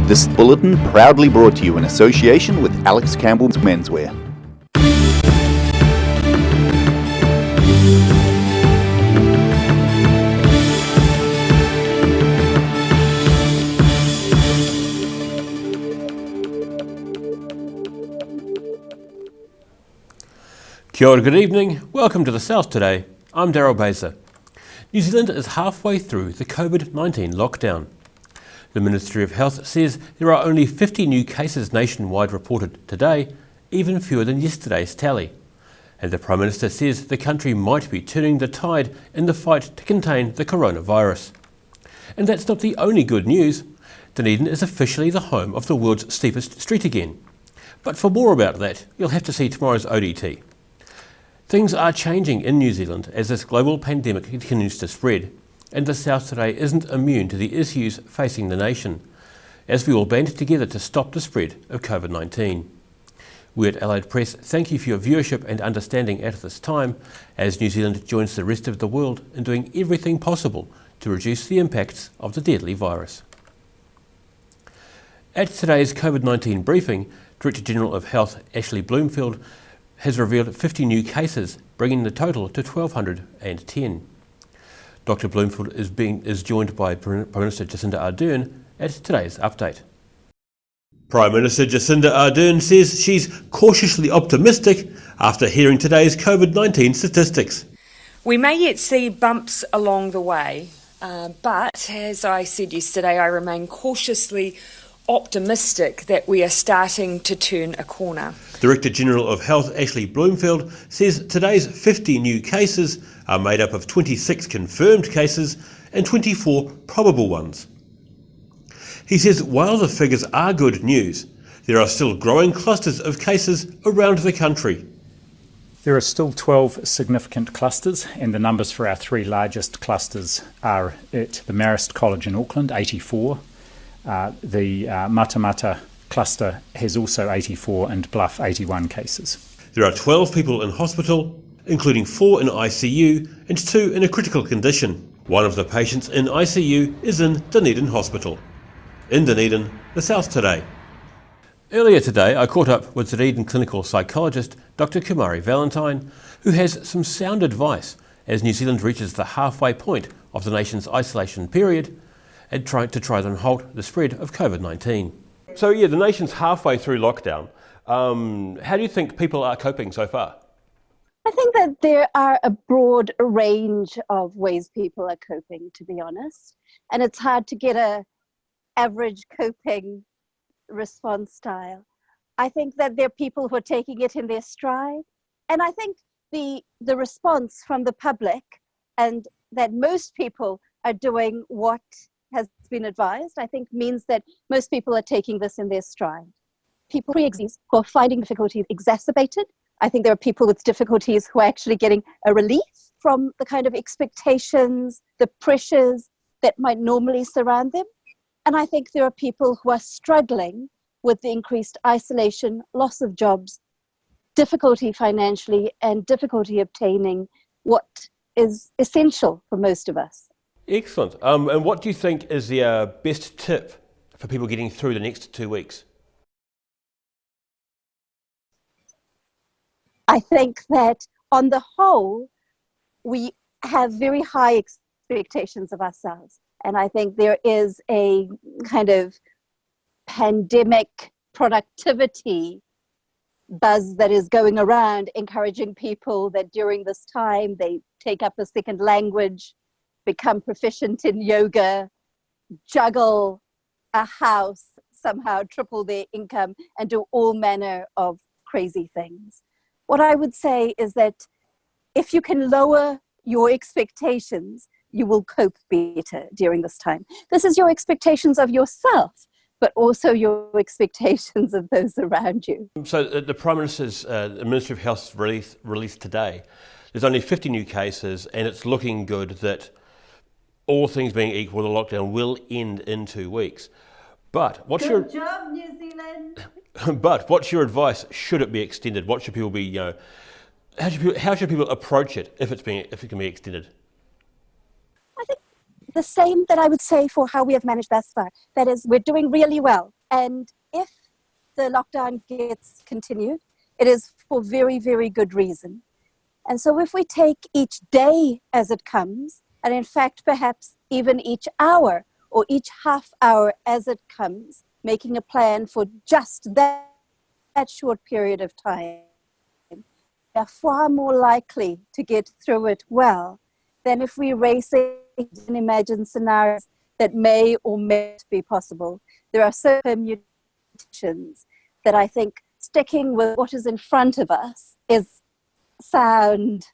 This bulletin proudly brought to you in association with Alex Campbell's Menswear. Kia ora, good evening. Welcome to the South today. I'm Daryl Baser. New Zealand is halfway through the COVID-19 lockdown. The Ministry of Health says there are only 50 new cases nationwide reported today, even fewer than yesterday's tally. And the Prime Minister says the country might be turning the tide in the fight to contain the coronavirus. And that's not the only good news. Dunedin is officially the home of the world's steepest street again. But for more about that, you'll have to see tomorrow's ODT. Things are changing in New Zealand as this global pandemic continues to spread, and the South today isn't immune to the issues facing the nation, as we all band together to stop the spread of COVID-19. We at Allied Press thank you for your viewership and understanding at this time, as New Zealand joins the rest of the world in doing everything possible to reduce the impacts of the deadly virus. At today's COVID-19 briefing, Director General of Health Ashley Bloomfield has revealed 50 new cases, bringing the total to 1,210. Dr Bloomfield is joined by Prime Minister Jacinda Ardern at today's update. Prime Minister Jacinda Ardern says she's cautiously optimistic after hearing today's COVID-19 statistics. We may yet see bumps along the way, but as I said yesterday, I remain cautiously optimistic that we are starting to turn a corner. Director General of Health Ashley Bloomfield says today's 50 new cases are made up of 26 confirmed cases and 24 probable ones. He says while the figures are good news, there are still growing clusters of cases around the country. There are still 12 significant clusters, and the numbers for our three largest clusters are at the Marist College in Auckland, 84. The Matamata cluster has also 84 and Bluff 81 cases. There are 12 people in hospital, including 4 in ICU and 2 in a critical condition. One of the patients in ICU is in Dunedin Hospital. In Dunedin, the South today. Earlier today, I caught up with Dunedin clinical psychologist Dr Kumari Valentine, who has some sound advice as New Zealand reaches the halfway point of the nation's isolation period and try and halt the spread of COVID-19. So the nation's halfway through lockdown. How do you think people are coping so far? I think that there are a broad range of ways people are coping, to be honest. And it's hard to get an average coping response style. I think that there are people who are taking it in their stride. And I think the response from the public, and that most people are doing what has been advised, I think means that most people are taking this in their stride. People pre-existing who are finding difficulties exacerbated. I think there are people with difficulties who are actually getting a relief from the kind of expectations, the pressures that might normally surround them. And I think there are people who are struggling with the increased isolation, loss of jobs, difficulty financially, and difficulty obtaining what is essential for most of us. Excellent. And what do you think is the best tip for people getting through the next 2 weeks? I think that on the whole, we have very high expectations of ourselves. And I think there is a kind of pandemic productivity buzz that is going around, encouraging people that during this time they take up a second language, become proficient in yoga, juggle a house, somehow triple their income, and do all manner of crazy things. What I would say is that if you can lower your expectations, you will cope better during this time. This is your expectations of yourself, but also your expectations of those around you. So the Prime Minister's, the Ministry of Health's released today, there's only 50 new cases, and it's looking good that all things being equal, the lockdown will end in 2 weeks. But what's Good job, New Zealand. But what's your advice? Should it be extended? What should people be? How should people approach it if it can be extended? I think the same that I would say for how we have managed thus far. That is, we're doing really well. And if the lockdown gets continued, it is for very, very good reason. And so if we take each day as it comes, and in fact, perhaps even each hour or each half hour as it comes, making a plan for just that short period of time, we are far more likely to get through it well than if we race and imagine scenarios that may or may not be possible. There are so many mutations that I think sticking with what is in front of us is sound.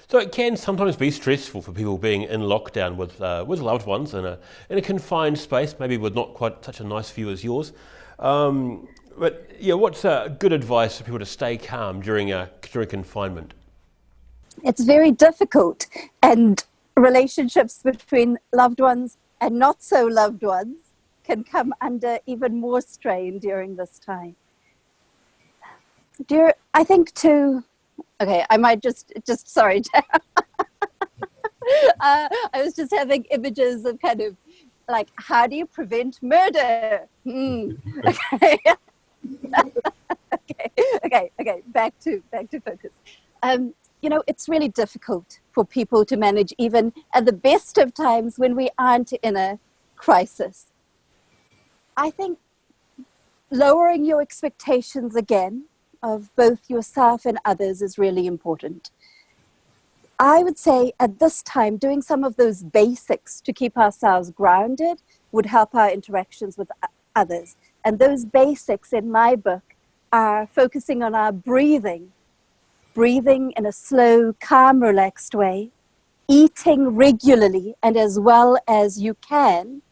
So it can sometimes be stressful for people being in lockdown with loved ones in a confined space, maybe with not quite such a nice view as yours. But yeah, what's good advice for people to stay calm during confinement? It's very difficult, and relationships between loved ones and not so loved ones can come under even more strain during this time. I think I might just sorry. I was just having images of kind of like, how do you prevent murder? Okay. okay. Back to focus. It's really difficult for people to manage even at the best of times when we aren't in a crisis. I think lowering your expectations again of both yourself and others is really important. I would say at this time, doing some of those basics to keep ourselves grounded would help our interactions with others. And those basics in my book are focusing on our breathing in a slow, calm, relaxed way, eating regularly and as well as you can,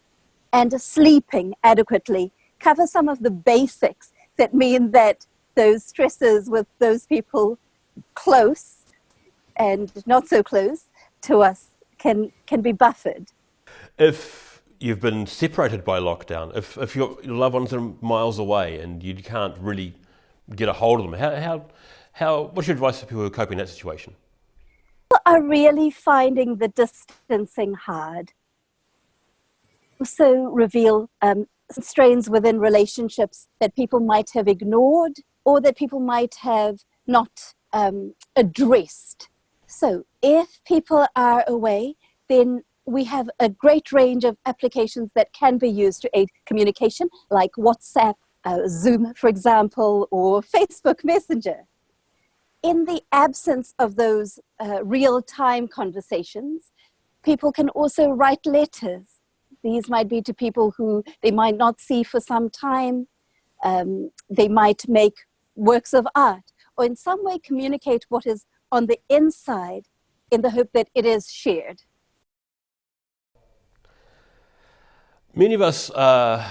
and sleeping adequately. Cover some of the basics that mean that those stresses with those people close and not so close to us can be buffered. If you've been separated by lockdown, if your loved ones are miles away and you can't really get a hold of them, what's your advice for people who are coping in that situation? People are really finding the distancing hard. Also reveal strains within relationships that people might have ignored or that people might have not addressed. So if people are away, then we have a great range of applications that can be used to aid communication, like WhatsApp, Zoom, for example, or Facebook Messenger. In the absence of those real-time conversations, people can also write letters. These might be to people who they might not see for some time. They might make works of art, or in some way communicate what is on the inside in the hope that it is shared. Many of us are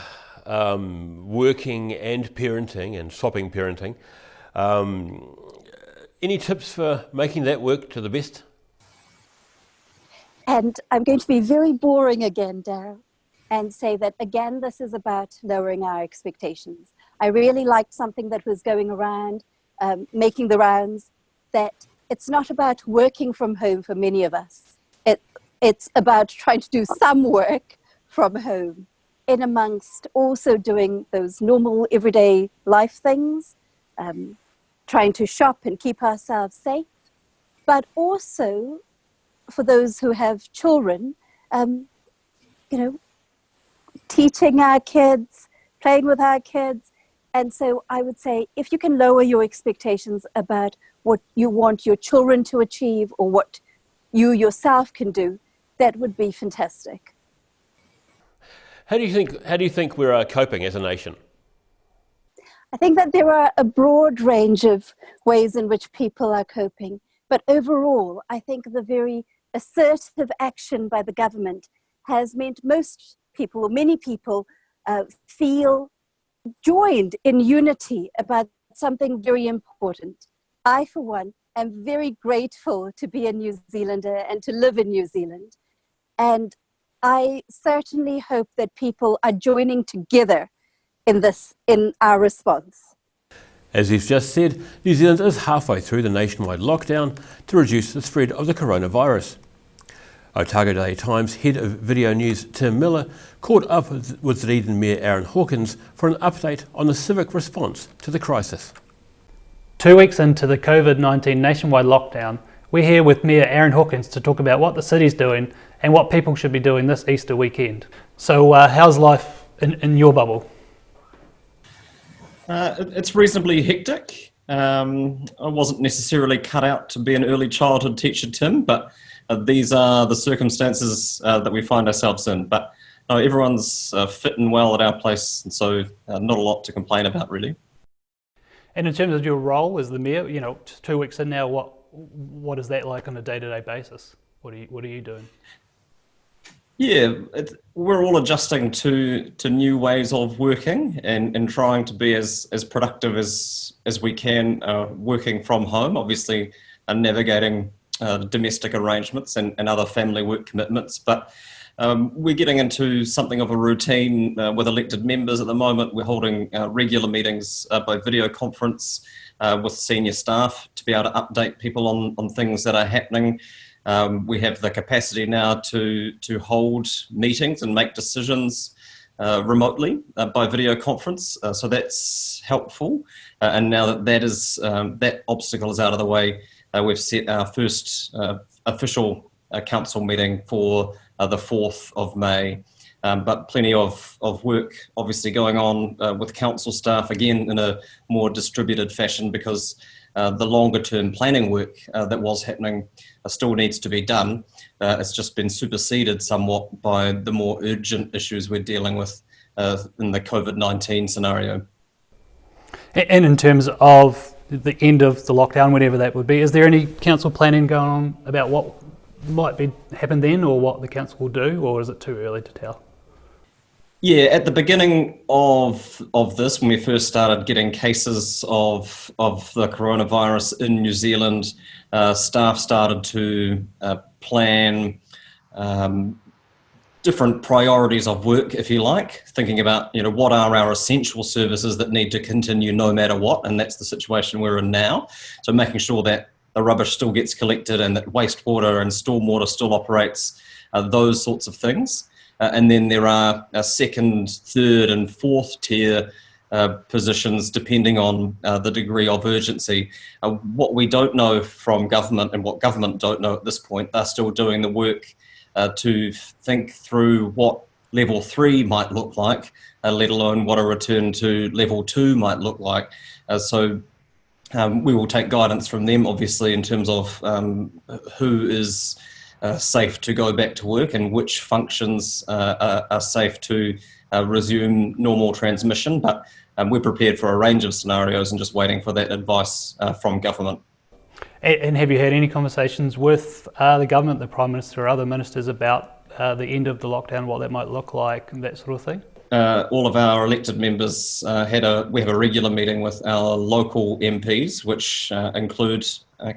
working and parenting and swapping parenting. Any tips for making that work to the best? And I'm going to be very boring again, Daryl, and say that again, this is about lowering our expectations. I really liked something that was going around, making the rounds, that it's not about working from home for many of us. It's about trying to do some work from home, in amongst also doing those normal everyday life things, trying to shop and keep ourselves safe, but also for those who have children, teaching our kids, playing with our kids. And so I would say, if you can lower your expectations about what you want your children to achieve or what you yourself can do, that would be fantastic. How do you think we're coping as a nation? I think that there are a broad range of ways in which people are coping. But overall, I think the very assertive action by the government has meant most people, or many people, feel joined in unity about something very important. I, for one, am very grateful to be a New Zealander and to live in New Zealand. And I certainly hope that people are joining together in our response. As you've just said, New Zealand is halfway through the nationwide lockdown to reduce the spread of the coronavirus. Otago Daily Times head of video news Tim Miller caught up with Dunedin Mayor Aaron Hawkins for an update on the civic response to the crisis. 2 weeks into the COVID-19 nationwide lockdown, we're here with Mayor Aaron Hawkins to talk about what the city's doing and what people should be doing this Easter weekend. So how's life in your bubble? It's reasonably hectic. I wasn't necessarily cut out to be an early childhood teacher, Tim, but these are the circumstances that we find ourselves in. But everyone's fit and well at our place, and so not a lot to complain about, really. And in terms of your role as the mayor, just 2 weeks in now, what is that like on a day-to-day basis? What are you doing? Yeah, we're all adjusting to new ways of working and trying to be as productive as we can, working from home, obviously navigating domestic arrangements and other family work commitments. But we're getting into something of a routine with elected members at the moment. We're holding regular meetings by video conference with senior staff to be able to update people on things that are happening. We have the capacity now to hold meetings and make decisions remotely by video conference, so that's helpful. And now that obstacle is out of the way, we've set our first official council meeting for the 4th of May. But plenty of work obviously going on with council staff, again in a more distributed fashion, because the longer term planning work that was happening still needs to be done. It's just been superseded somewhat by the more urgent issues we're dealing with in the COVID-19 scenario. And in terms of the end of the lockdown, whenever that would be, is there any council planning going on about what might happen then, or what the council will do, or is it too early to tell? Yeah, at the beginning of this, when we first started getting cases of the coronavirus in New Zealand, staff started to plan different priorities of work, if you like, thinking about what are our essential services that need to continue no matter what, and that's the situation we're in now. So making sure that the rubbish still gets collected and that wastewater and stormwater still operates, those sorts of things. And then there are second, third and fourth tier positions depending on the degree of urgency. What we don't know from government, and what government don't know at this point, they're still doing the work to think through what level 3 might look like, let alone what a return to level 2 might look like. So we will take guidance from them, obviously, in terms of who is safe to go back to work and which functions are safe to resume normal transmission. But we're prepared for a range of scenarios and just waiting for that advice from government. And have you had any conversations with the government, the Prime Minister or other ministers about the end of the lockdown, what that might look like and that sort of thing? All of our elected members we have a regular meeting with our local MPs, which include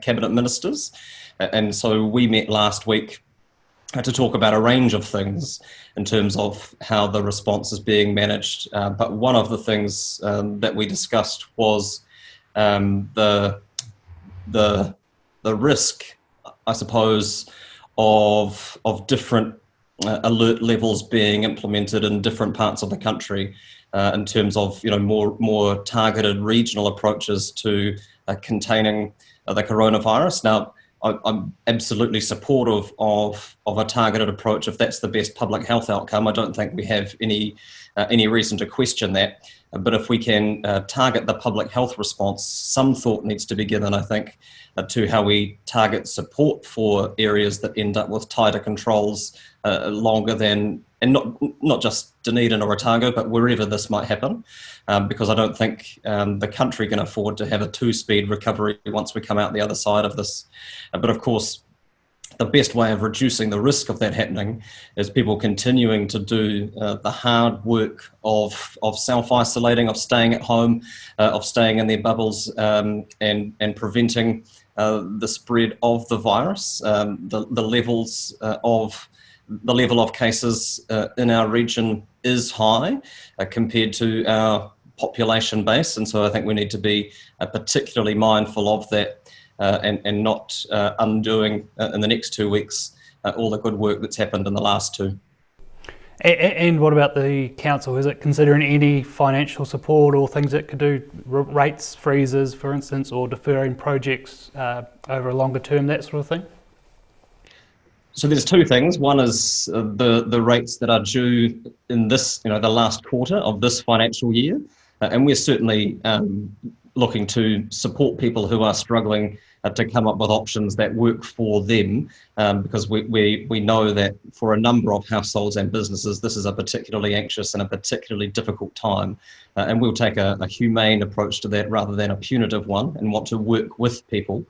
cabinet ministers. And so we met last week to talk about a range of things in terms of how the response is being managed. But one of the things that we discussed was the risk, I suppose, of different alert levels being implemented in different parts of the country in terms of more targeted regional approaches to containing the coronavirus. Now, I'm absolutely supportive of a targeted approach if that's the best public health outcome. I don't think we have any reason to question that. But if we can target the public health response, some thought needs to be given, I think, to how we target support for areas that end up with tighter controls longer than, and not just Dunedin or Otago, but wherever this might happen, because I don't think the country can afford to have a 2-speed recovery once we come out the other side of this. But of course, the best way of reducing the risk of that happening is people continuing to do the hard work of self-isolating, of staying at home, of staying in their bubbles, and preventing the spread of the virus. The level of cases in our region is high compared to our population base, and so I think we need to be particularly mindful of that and not undoing in the next 2 weeks all the good work that's happened in the last 2. And what about the council? Is it considering any financial support or things it could do, rates freezes, for instance, or deferring projects over a longer term, that sort of thing? So there's 2 things. One is the rates that are due in this, the last quarter of this financial year, and we're certainly looking to support people who are struggling to come up with options that work for them, because we know that for a number of households and businesses, this is a particularly anxious and a particularly difficult time, and we'll take a humane approach to that rather than a punitive one, and want to work with people.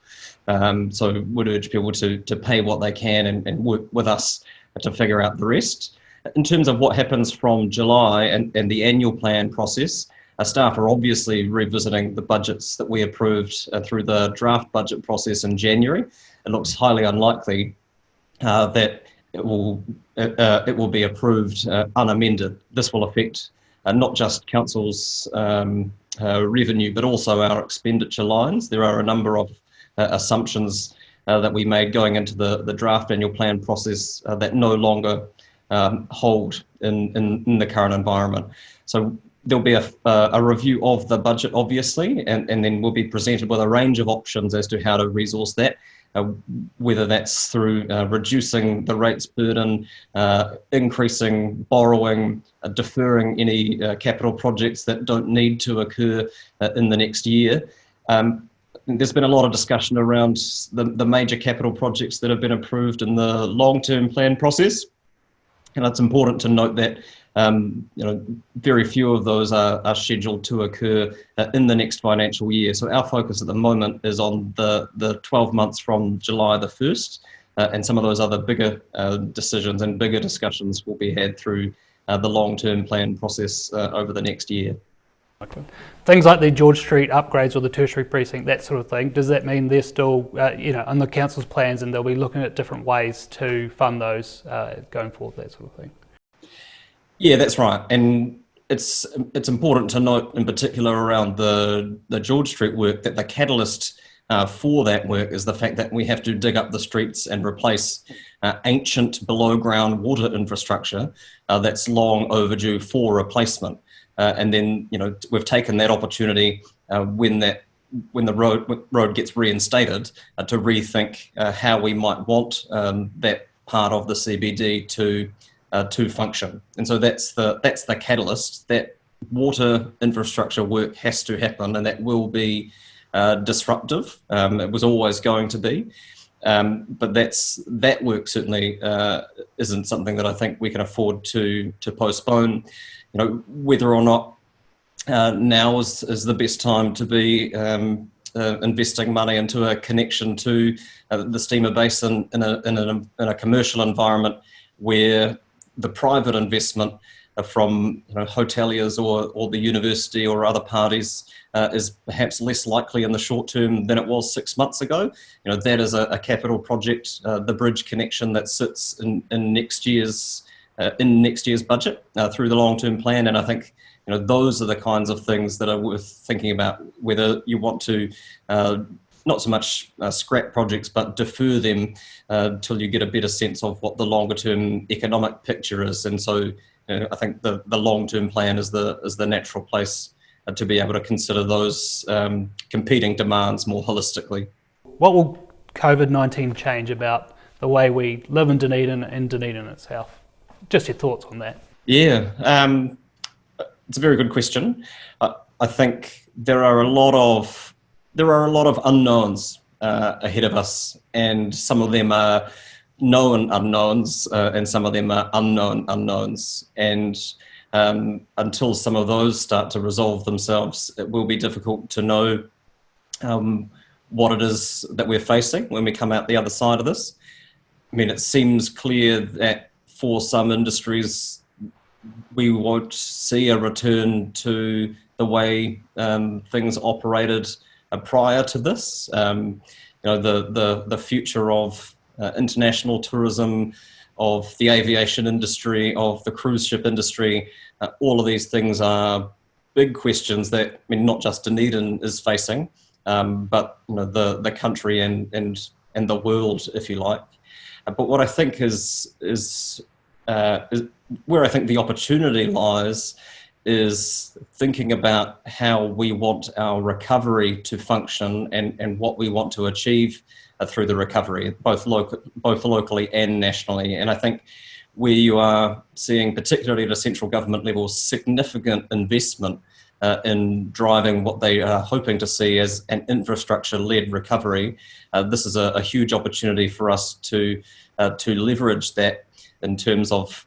So would urge people to pay what they can and work with us to figure out the rest. In terms of what happens from July and the annual plan process, staff are obviously revisiting the budgets that we approved through the draft budget process in January. It looks highly unlikely that it will be approved unamended. This will affect not just council's revenue, but also our expenditure lines. There are a number of assumptions that we made going into the draft annual plan process that no longer hold in the current environment. So there'll be a review of the budget, obviously, and then we'll be presented with a range of options as to how to resource that, whether that's through reducing the rates burden, increasing borrowing, deferring any capital projects that don't need to occur in the next year. There's been a lot of discussion around the major capital projects that have been approved in the long-term plan process, and it's important to note that very few of those are scheduled to occur in the next financial year. So our focus at the moment is on the 12 months from July the 1st, and some of those other bigger decisions and bigger discussions will be had through the long-term plan process over the next year. Okay. Things like the George Street upgrades or the tertiary precinct, that sort of thing, does that mean they're still on the council's plans and they'll be looking at different ways to fund those going forward, that sort of thing? Yeah, that's right. And it's important to note in particular around the George Street work that the catalyst for that work is the fact that we have to dig up the streets and replace ancient below ground water infrastructure that's long overdue for replacement. And then, we've taken that opportunity when the road gets reinstated to rethink how we might want that part of the CBD to function. And so that's the catalyst. That water infrastructure work has to happen, and that will be disruptive. It was always going to be. But that work certainly isn't something that I think we can afford to postpone. Whether or not now is the best time to be investing money into a connection to the steamer basin in a commercial environment where the private investment from hoteliers or the university or other parties is perhaps less likely in the short term than it was 6 months ago. That is a capital project, the bridge connection that sits in next year's budget through the long-term plan, and I think those are the kinds of things that are worth thinking about, whether you want to not so much scrap projects but defer them till you get a better sense of what the longer-term economic picture is. And so I think the long-term plan is the natural place to be able to consider those competing demands more holistically. What will COVID-19 change about the way we live in Dunedin and Dunedin itself? Just your thoughts on that. Yeah, it's a very good question. I think there are a lot of unknowns ahead of us, and some of them are known unknowns, and some of them are unknown unknowns. And until some of those start to resolve themselves, it will be difficult to know what it is that we're facing when we come out the other side of this. I mean, it seems clear that for some industries, we won't see a return to the way things operated prior to this. The future of international tourism, of the aviation industry, of the cruise ship industry, all of these things are big questions that, not just Dunedin is facing, but the country and the world, if you like. But what I think is where I think the opportunity lies is thinking about how we want our recovery to function and what we want to achieve through the recovery, both locally and nationally. And I think where you are seeing, particularly at a central government level, significant investment in driving what they are hoping to see as an infrastructure-led recovery, this is a huge opportunity for us to leverage that in terms of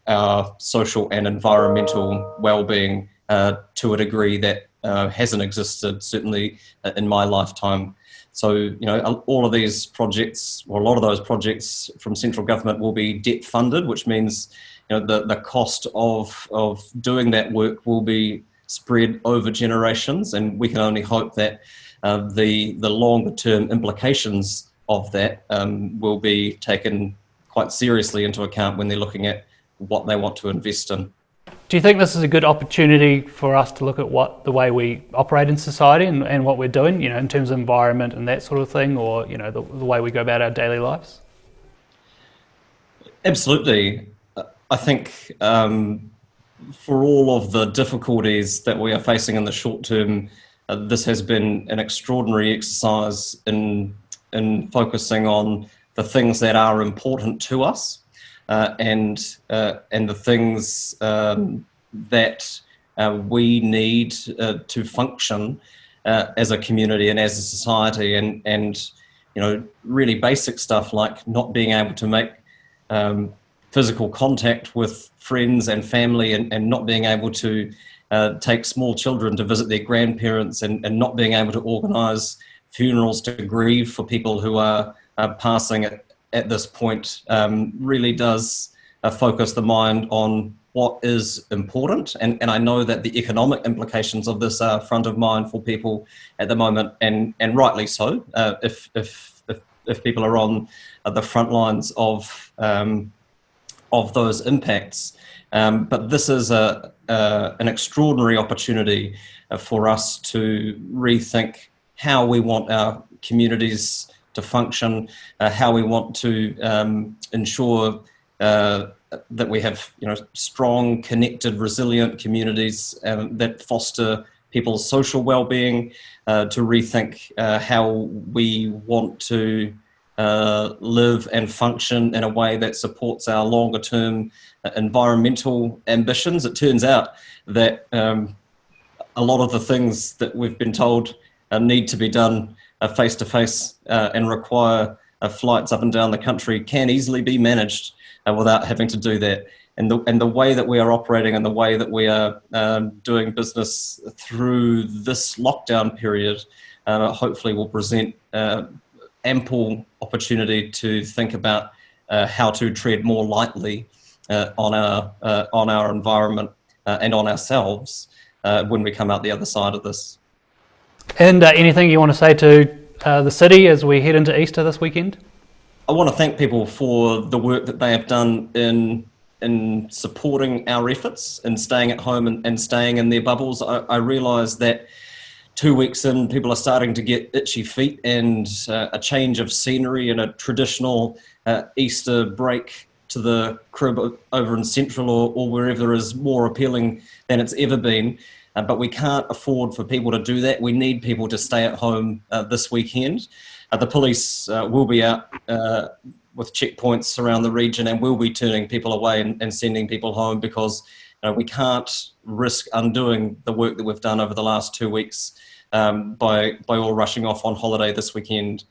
our social and environmental well-being to a degree that hasn't existed, certainly in my lifetime. So, all of these projects, or a lot of those projects from central government, will be debt funded, which means the cost of doing that work will be spread over generations, and we can only hope that the longer term implications of that will be taken quite seriously into account when they're looking at what they want to invest in. Do you think this is a good opportunity for us to look at the way we operate in society and what we're doing, in terms of environment and that sort of thing, or the way we go about our daily lives? Absolutely. I think for all of the difficulties that we are facing in the short term, this has been an extraordinary exercise in focusing on the things that are important to us, and the things that we need to function as a community and as a society, and really basic stuff like not being able to make physical contact with friends and family, and not being able to take small children to visit their grandparents, and not being able to organise funerals to grieve for people who are passing at this point, really does focus the mind on what is important. And I know that the economic implications of this are front of mind for people at the moment, and rightly so, if people are on the front lines of those impacts. But this is an extraordinary opportunity for us to rethink how we want our communities to function, how we want to ensure that we have strong, connected, resilient communities that foster people's social well-being, to rethink how we want to live and function in a way that supports our longer-term environmental ambitions. It turns out that a lot of the things that we've been told need to be done face-to-face and require flights up and down the country can easily be managed without having to do that. And the way that we are operating and the way that we are doing business through this lockdown period hopefully will present ample opportunity to think about how to tread more lightly on our environment and on ourselves when we come out the other side of this. And anything you want to say to the city as we head into Easter this weekend? I want to thank people for the work that they have done in supporting our efforts and staying at home and staying in their bubbles. I realise that 2 weeks in, people are starting to get itchy feet, and a change of scenery and a traditional Easter break to the crib over in Central or wherever is more appealing than it's ever been. But we can't afford for people to do that. We need people to stay at home this weekend. The police will be out with checkpoints around the region and will be turning people away and sending people home, because we can't risk undoing the work that we've done over the last 2 weeks by all rushing off on holiday this weekend.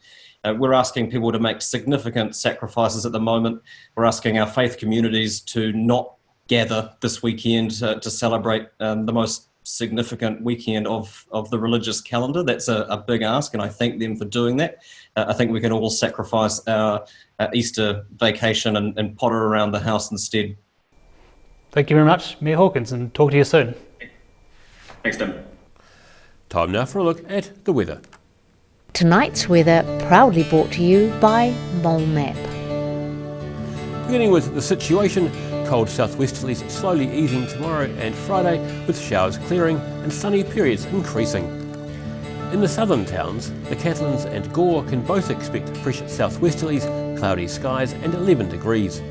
We're asking people to make significant sacrifices at the moment. We're asking our faith communities to not gather this weekend to celebrate the most significant weekend of the religious calendar. That's a big ask, and I thank them for doing that. I think we can all sacrifice our Easter vacation and potter around the house instead. Thank you very much, Mayor Hawkins, and talk to you soon. Thanks, Tim. Time now for a look at the weather. Tonight's weather proudly brought to you by Mole Map. Beginning with the situation, cold southwesterlies slowly easing tomorrow and Friday, with showers clearing and sunny periods increasing. In the southern towns, the Catlins and Gore can both expect fresh southwesterlies, cloudy skies and 11 degrees.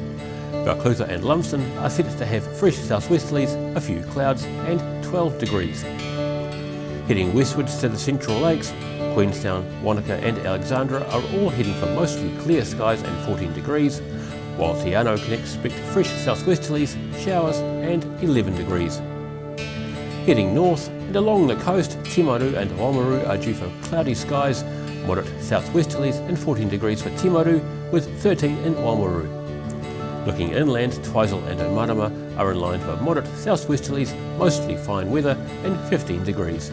Balclutha and Lumsden are set to have fresh southwesterlies, a few clouds and 12 degrees. Heading westwards to the Central Lakes, Queenstown, Wanaka and Alexandra are all heading for mostly clear skies and 14 degrees, while Te Anau can expect fresh southwesterlies, showers and 11 degrees. Heading north and along the coast, Timaru and Oamaru are due for cloudy skies, moderate southwesterlies and 14 degrees for Timaru with 13 in Oamaru. Looking inland, Twizel and Omarama are in line for moderate southwesterlies, mostly fine weather and 15 degrees.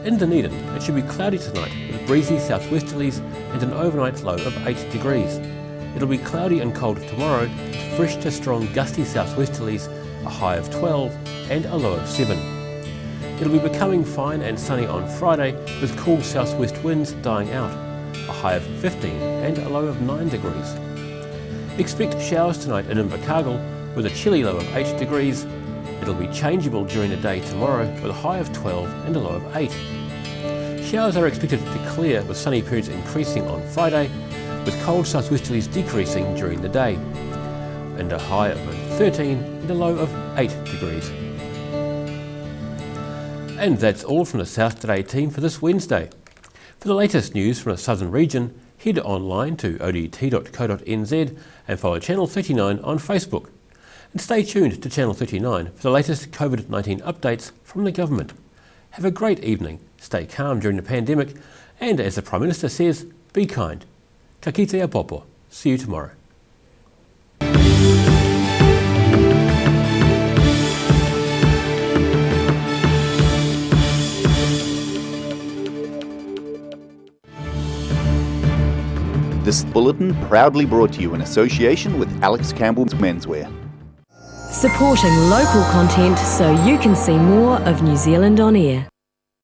In Dunedin, it should be cloudy tonight with breezy southwesterlies and an overnight low of 8 degrees. It'll be cloudy and cold tomorrow with fresh to strong gusty southwesterlies, a high of 12 and a low of 7. It'll be becoming fine and sunny on Friday with cool southwest winds dying out, a high of 15 and a low of 9 degrees. Expect showers tonight in Invercargill with a chilly low of 8 degrees. It'll be changeable during the day tomorrow with a high of 12 and a low of 8. Showers are expected to clear with sunny periods increasing on Friday, with cold southwesterlies decreasing during the day, and a high of 13 and a low of 8 degrees. And that's all from the South Today team for this Wednesday. For the latest news from the southern region, head online to odt.co.nz and follow Channel 39 on Facebook. And stay tuned to Channel 39 for the latest COVID-19 updates from the government. Have a great evening, stay calm during the pandemic, and as the Prime Minister says, be kind. Ka kite a popo. See you tomorrow. This bulletin proudly brought to you in association with Alex Campbell's Menswear. Supporting local content so you can see more of New Zealand on air.